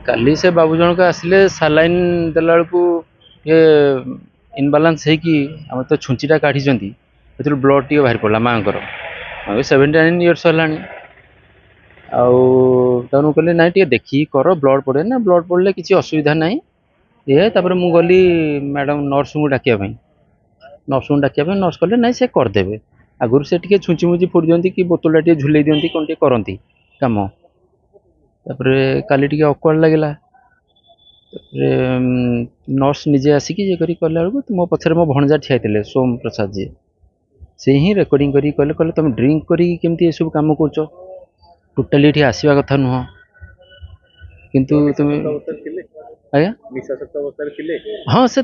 काली से बाबू जनक आसिले सालाइन देला बेलू ये इनबालांस होगी आम तो छुंचीटा काढ़ी ब्लड टी बाहर पड़ा माँ को 79 इयर्स है आउ कहले ना देखिए कर ब्लड पड़े ना ब्लड पड़े किसी असुविधा ना ये मुझे गली मैडम नर्स को डाकिया नर्स कहले ना से करदे आगुरी से टे छुंची मुची फोड़ दिखती कि बोतल टे झुले दिखती कौन टे करती कम काली टे अकवार्ड लगे नर्स निजे आसिक ये कला बेलू मो पछे मो भणजा ठिया सोम प्रसाद जी से ही रेकर्डिंग करी कहले तुम ड्रिंक करके ये सब कम कर टोटाली ये आसवा कथा नुह किंतु तुम आज्ञा हाँ से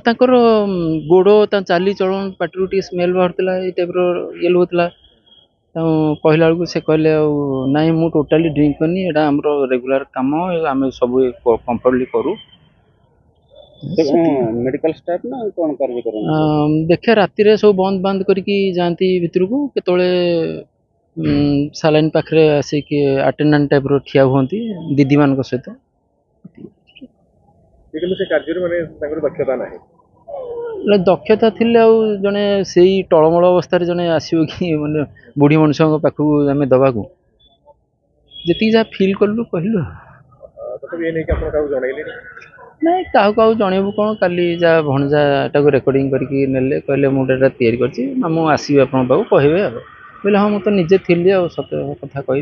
गोड़ चाली चलन पार्टी टे स्मेल बाहर ये टाइप ये होता कहला बेलू से कहले ना मु टोटाली ड्रिंक करनी यहाँ आम रेगुलर कम आम सब कंफर्टली करूँ मेडिकल स्टाफ ना कौन कार्य देखे राति सब बंद बंद करके जाती भितर को केतले सालाइन पाखे आसिक अटेंडेंट टाइप ठिया हुआ दीदी मान सहित दक्षता थी जड़े से टलमल अवस्था जड़े आसो कि मानने बुढ़ी मनुष्य पाखक आम दबा जी जहाँ फिल कलु कहलु ना क्या जनइबू कौन काली जहाँ भणजा रेकर्डिंग करके नेले कहले मुझे कर आसवे आप कहे बोले हाँ मुझे निजे थी सत कथा कहि।